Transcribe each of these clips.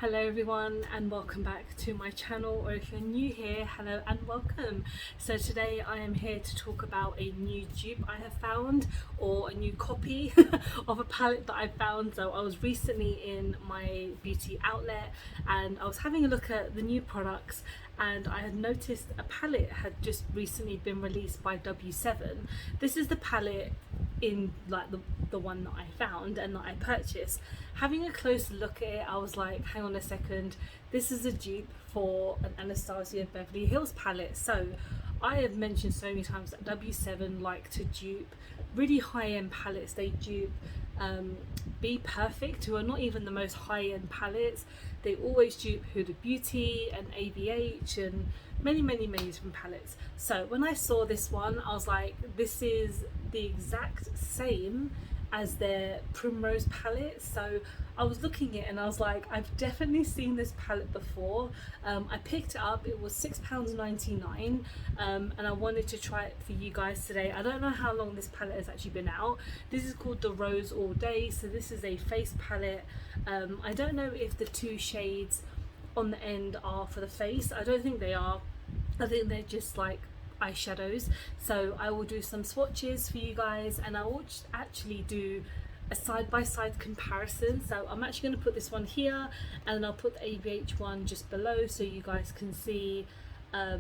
Hello everyone and welcome back to my channel, or if you're new here, hello and welcome. So today I am here to talk about a new dupe I have found, or a new copy of a palette that I found. So I was recently in my beauty outlet and I was having a look at the new products, and I had noticed a palette had just recently been released by W7. This is the palette in like the one that I found and that I purchased. Having a close look at it, I was like, hang on a second, this is a dupe for an Anastasia Beverly Hills palette. So I have mentioned so many times that W7 like to dupe really high-end palettes. They dupe Be Perfect, who are not even the most high-end palettes. They always dupe Huda Beauty and ABH and many different palettes. So when I saw this one, I was like, this is the exact same as their Primrose palette. So I was looking at it and I was like, I've definitely seen this palette before. I picked it up, it was £6.99, and I wanted to try it for you guys today. I don't know how long this palette has actually been out. This is called the Rose All Day, so this is a face palette. I don't know if the two shades on the end are for the face. I don't think they are. I think they're just like eyeshadows. So I will do some swatches for you guys, and I will actually do a side-by-side comparison. So I'm actually going to put this one here and I'll put the ABH one just below so you guys can see how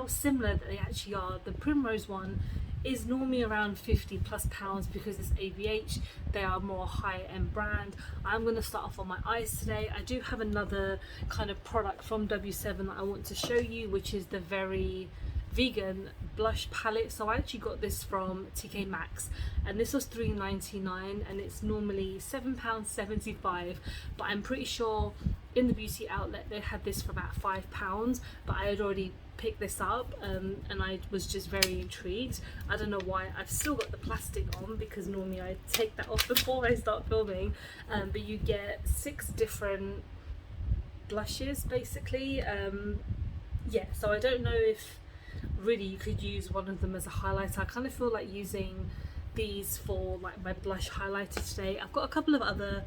similar they actually are. The Primrose one is normally around £50+ because it's ABH. They are more high-end brand. I'm going to start off on my eyes today. I do have another kind of product from W7 that I want to show you, which is the very vegan blush palette. So I actually got this from TK Maxx and this was £3.99 and it's normally £7.75, but I'm pretty sure in the beauty outlet they had this for about £5, but I had already picked this up and I was just very intrigued. I don't know why I've still got the plastic on, because normally I take that off before I start filming, but you get 6 different blushes basically. Yeah, so I don't know if really you could use one of them as a highlighter. I kind of feel like using these for like my blush highlighter today. I've got a couple of other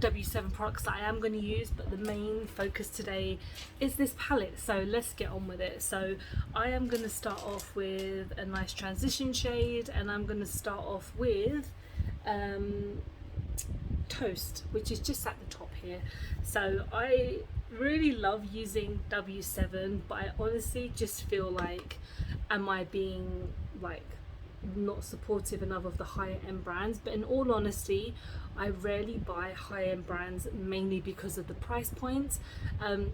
W7 products that I am going to use, but the main focus today is this palette, so let's get on with it. So I am going to start off with a nice transition shade, and I'm going to start off with Toast, which is just at the top here. So I really love using W7, but I honestly just feel like, am I being like not supportive enough of the higher end brands? But in all honesty, I rarely buy high end brands, mainly because of the price points.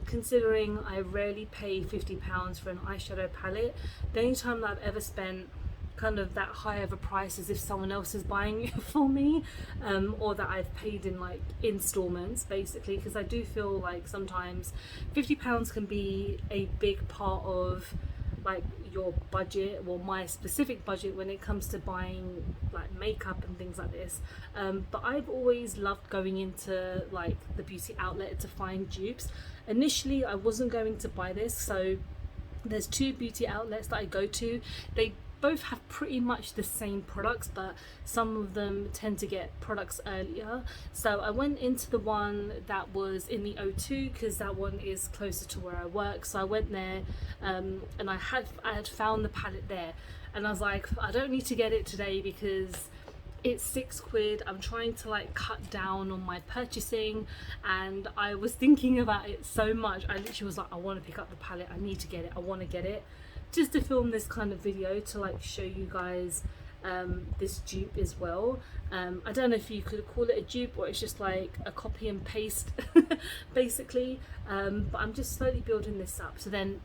Considering I rarely pay £50 for an eyeshadow palette, the only time that I've ever spent kind of that high of a price is if someone else is buying it for me, or that I've paid in like installments basically, because I do feel like sometimes £50 can be a big part of like your budget, or my specific budget, when it comes to buying like makeup and things like this. But I've always loved going into like the beauty outlet to find dupes. Initially I wasn't going to buy this, so there's 2 beauty outlets that I go to. They both have pretty much the same products, but some of them tend to get products earlier. So I went into the one that was in the O2 because that one is closer to where I work. So I went there and I had found the palette there, and I was like, I don't need to get it today because it's £6. I'm trying to like cut down on my purchasing, and I was thinking about it so much. I literally was like, I want to pick up the palette, I need to get it, I want to get it, just to film this kind of video to like show you guys this dupe as well. I don't know if you could call it a dupe or it's just like a copy and paste basically, but I'm just slowly building this up. So then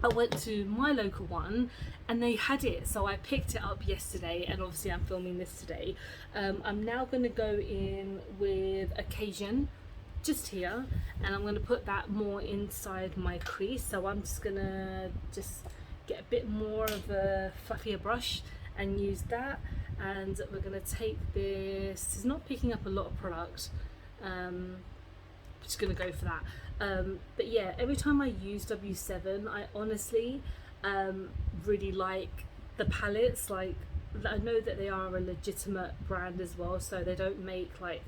I went to my local one and they had it, so I picked it up yesterday, and obviously I'm filming this today. I'm now going to go in with Occasion just here, and I'm going to put that more inside my crease. So I'm just going to get a bit more of a fluffier brush and use that, and we're going to take this. It's not picking up a lot of product, just going to go for that. But yeah, every time I use W7, I honestly really like the palettes. Like, I know that they are a legitimate brand as well, so they don't make like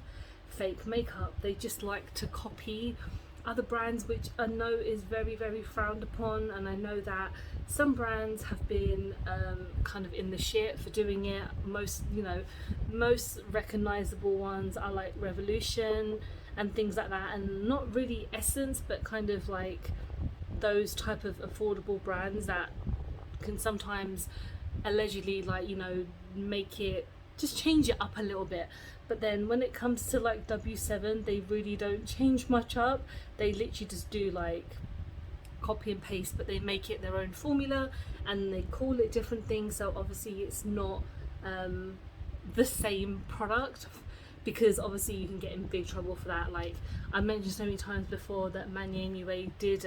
fake makeup. They just like to copy other brands, which I know is very, very frowned upon, and I know that some brands have been kind of in the shit for doing it. Most, you know, most recognizable ones are like Revolution and things like that, and not really Essence, but kind of like those type of affordable brands that can sometimes allegedly, like, you know, make it, just change it up a little bit. But then when it comes to like W7, they really don't change much up. They literally just do like copy and paste, but they make it their own formula and they call it different things. So obviously it's not the same product, because obviously you can get in big trouble for that. Like I mentioned so many times before that Manye Niue did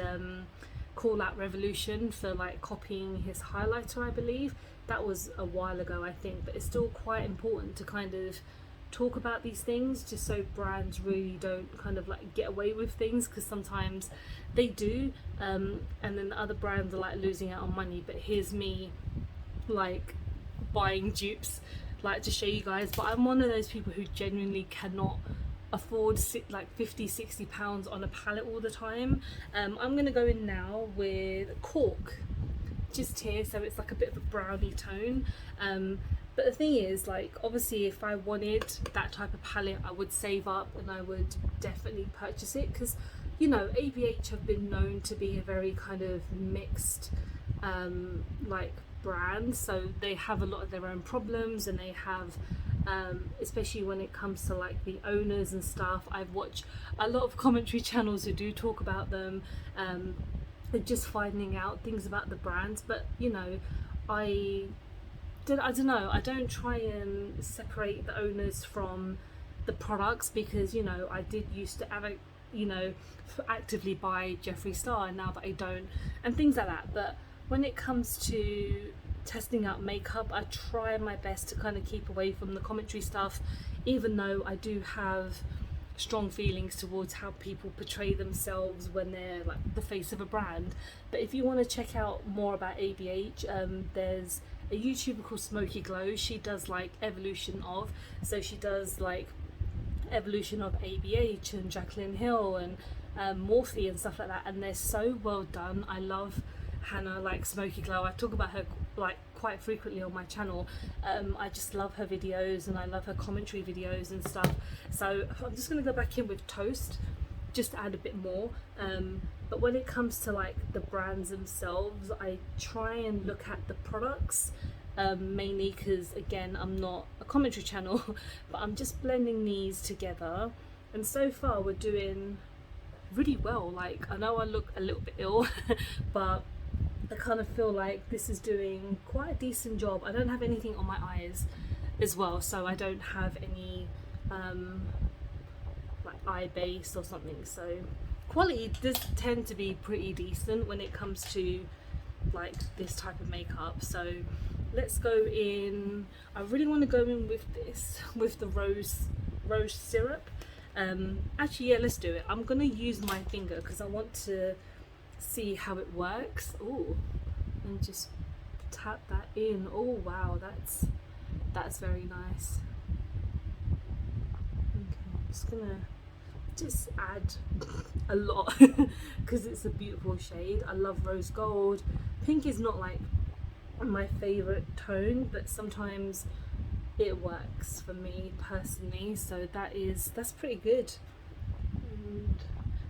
call out Revolution for like copying his highlighter, I believe. That was a while ago, I think, but it's still quite important to kind of talk about these things, just so brands really don't kind of like get away with things, because sometimes they do, and then the other brands are like losing out on money. But here's me like buying dupes, like to show you guys. But I'm one of those people who genuinely cannot afford like 50-60 pounds on a palette all the time. I'm gonna go in now with Cork, just here, so it's like a bit of a brownie tone. But the thing is, like, obviously if I wanted that type of palette, I would save up and I would definitely purchase it, because, you know, ABH have been known to be a very kind of mixed like brand. So they have a lot of their own problems, and they have especially when it comes to like the owners and stuff. I've watched a lot of commentary channels who do talk about them, just finding out things about the brands. But you know, I don't know, I don't try and separate the owners from the products, because, you know, I did used to have a, you know, actively buy Jeffree Star, and now that I don't, and things like that. But when it comes to testing out makeup, I try my best to kind of keep away from the commentary stuff, even though I do have strong feelings towards how people portray themselves when they're like the face of a brand. But if you want to check out more about ABH, there's a YouTuber called Smoky Glow. She does like evolution of, so she does like evolution of ABH and Jaclyn Hill and Morphe and stuff like that, and they're so well done. I love Hannah, like Smoky Glow. I talk about her like quite frequently on my channel. I just love her videos, and I love her commentary videos and stuff. So I'm just going to go back in with Toast just to add a bit more. But when it comes to like the brands themselves, I try and look at the products, mainly because, again, I'm not a commentary channel, but I'm just blending these together, and so far we're doing really well. Like, I know I look a little bit ill but I kind of feel like this is doing quite a decent job. I don't have anything on my eyes as well, so I don't have any like eye base or something, so quality does tend to be pretty decent when it comes to like this type of makeup. So let's go in. I really want to go in with this, with the rose syrup. Actually, yeah, let's do it. I'm gonna use my finger because I want to see how it works. Oh, and just tap that in. Oh wow, that's very nice. Okay, I'm just gonna add a lot because it's a beautiful shade. I love rose gold. Pink is not like my favorite tone, but sometimes it works for me personally, so that's pretty good.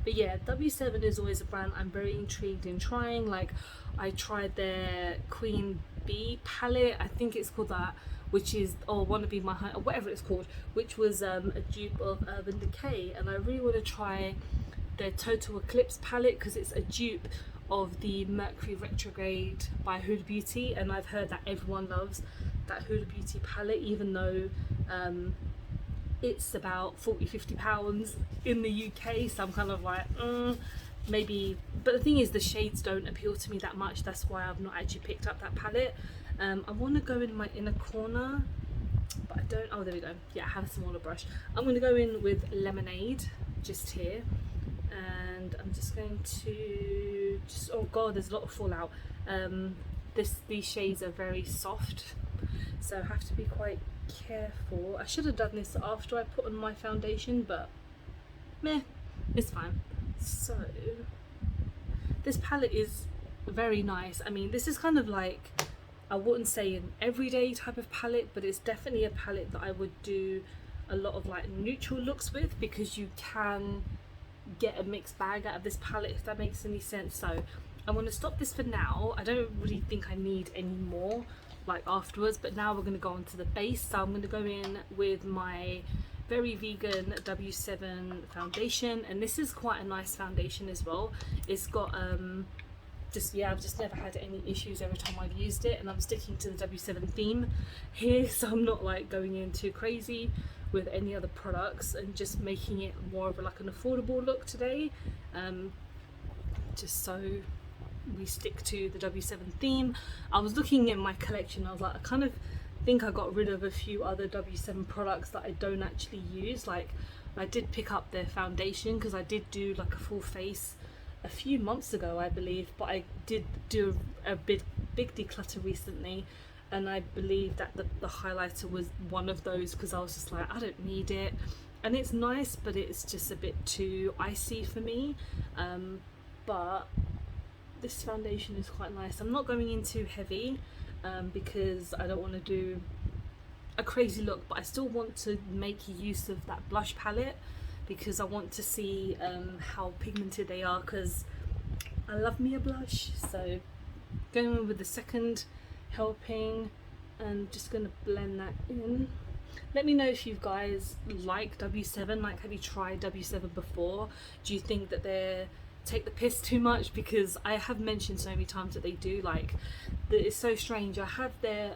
But yeah, W7 is always a brand I'm very intrigued in trying. Like, I tried their Queen Bee palette, I think it's called that, which is, or Wanna Be My Honey, or whatever it's called, which was a dupe of Urban Decay. And I really want to try their Total Eclipse palette because it's a dupe of the Mercury Retrograde by Huda Beauty, and I've heard that everyone loves that Huda Beauty palette, even though it's about £40-50 in the UK. So I'm kind of like, maybe. But the thing is, the shades don't appeal to me that much. That's why I've not actually picked up that palette. I want to go in my inner corner, but I don't. Oh, there we go. Yeah, I have a smaller brush. I'm going to go in with Lemonade just here, and I'm just going to oh god, there's a lot of fallout. These shades are very soft, so I have to be quite careful. I should have done this after I put on my foundation, but meh, it's fine. So this palette is very nice. I mean, this is kind of like, I wouldn't say an everyday type of palette, but it's definitely a palette that I would do a lot of like neutral looks with, because you can get a mixed bag out of this palette, if that makes any sense. So I'm going to stop this for now. I don't really think I need any more like afterwards, but now we're going to go on to the base. So I'm going to go in with my very vegan W7 foundation, and this is quite a nice foundation as well. It's got I've just never had any issues every time I've used it, and I'm sticking to the W7 theme here, so I'm not like going in too crazy with any other products, and just making it more of like an affordable look today, just so we stick to the W7 theme. I was looking in my collection, I was like, I kind of think I got rid of a few other W7 products that I don't actually use. Like, I did pick up their foundation because I did do like a full face a few months ago, I believe, but I did do a big declutter recently, and I believe that the highlighter was one of those, because I was just like, I don't need it, and it's nice, but it's just a bit too icy for me. But this foundation is quite nice. I'm not going in too heavy because I don't want to do a crazy look, but I still want to make use of that blush palette, because I want to see how pigmented they are, because I love me a blush. So going in with the second helping, and just going to blend that in. Let me know if you guys like W7, like have you tried W7 before? Do you think that they take the piss too much? Because I have mentioned so many times that they do, like, that it's so strange. I have their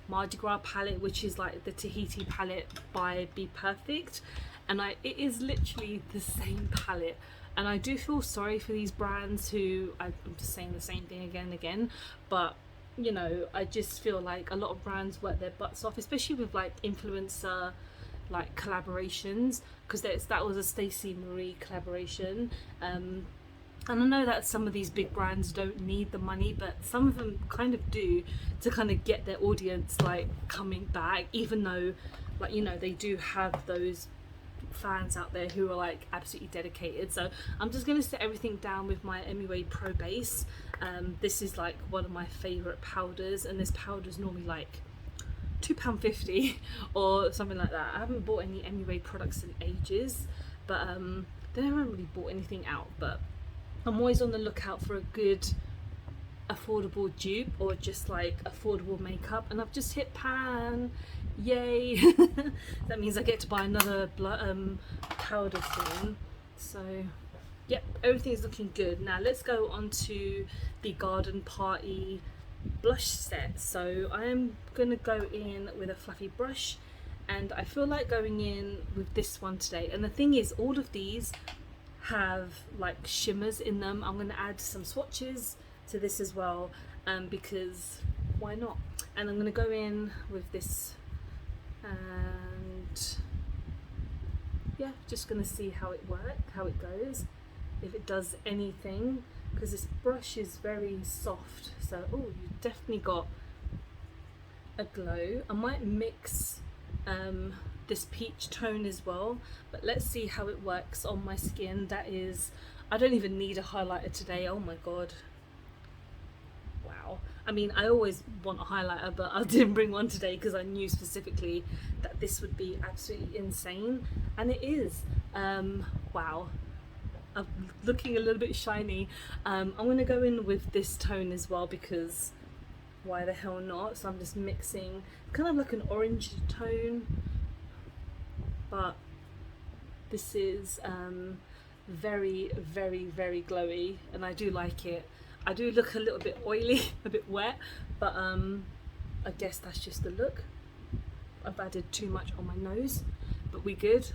Mardi Gras palette, which is like the Tahiti palette by Be Perfect, and it is literally the same palette, and I do feel sorry for these brands who, I'm just saying the same thing again and again, but you know, I just feel like a lot of brands work their butts off, especially with like influencer like collaborations, because that was a Stacey Marie collaboration, and I know that some of these big brands don't need the money, but some of them kind of do, to kind of get their audience like coming back, even though, like, you know, they do have those fans out there who are like absolutely dedicated. So I'm just going to set everything down with my MUA Pro Base. This is like one of my favorite powders, and this powder is normally like £2.50 or something like that. I haven't bought any MUA products in ages, but they haven't really bought anything out, but I'm always on the lookout for a good affordable dupe, or just like affordable makeup, and I've just hit pan, yay. That means I get to buy another powder soon. So yep, everything is looking good. Now let's go on to the Garden Party blush set. So I am gonna go in with a fluffy brush, and I feel like going in with this one today. And the thing is, all of these have like shimmers in them. I'm going to add some swatches to this as well, because why not? And I'm going to go in with this, and yeah, just going to see how it goes, if it does anything, because this brush is very soft. So oh, you definitely got a glow. I might mix this peach tone as well, but let's see how it works on my skin. That is, I don't even need a highlighter today. Oh my god, wow. I mean, I always want a highlighter, but I didn't bring one today because I knew specifically that this would be absolutely insane, and it is. Wow, I'm looking a little bit shiny. I'm going to go in with this tone as well, because why the hell not? So I'm just mixing kind of like an orange tone, but this is very glowy, and I do like it. I do look a little bit oily, a bit wet, but I guess that's just the look. I've added too much on my nose, but we're good.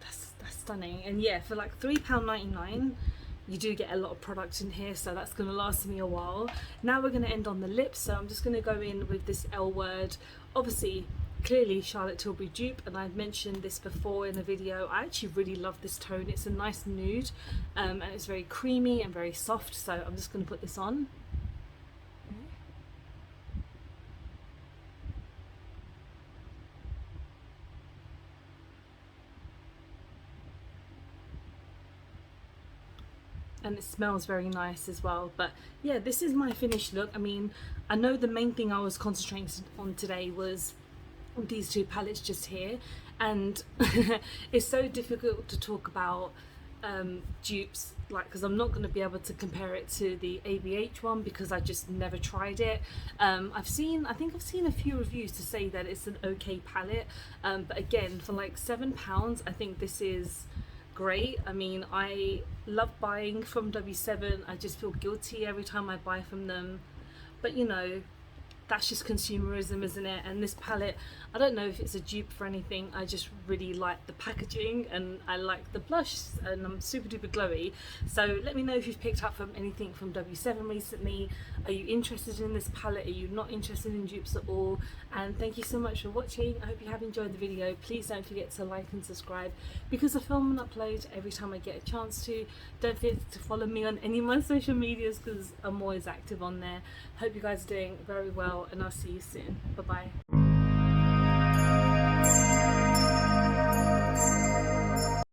That's stunning. And yeah, for like £3.99 you do get a lot of product in here, so that's going to last me a while. Now we're going to end on the lips, so I'm just going to go in with this L Word, obviously clearly Charlotte Tilbury dupe, and I've mentioned this before in a video. I actually really love this tone. It's a nice nude, and it's very creamy and very soft, so I'm just going to put this on. and it smells very nice as well. But yeah, this is my finished look. I mean, I know the main thing I was concentrating on today was these two palettes just here, and it's so difficult to talk about dupes, like, because I'm not going to be able to compare it to the ABH one because I just never tried it. I think I've seen a few reviews to say that it's an okay palette, but again, for like £7, I think this is great. I mean, I love buying from W7. I just feel guilty every time I buy from them, but you know, that's just consumerism, isn't it? And this palette, I don't know if it's a dupe for anything, I just really like the packaging and I like the blush, and I'm super duper glowy. So let me know if you've picked up from anything from W7 recently. Are you interested in this palette? Are you not interested in dupes at all? And thank you so much for watching. I hope you have enjoyed the video. Please don't forget to like and subscribe because I film and upload every time I get a chance to. Don't forget to follow me on any of my social medias because I'm always active on there. Hope you guys are doing very well, and I'll see you soon. Bye bye.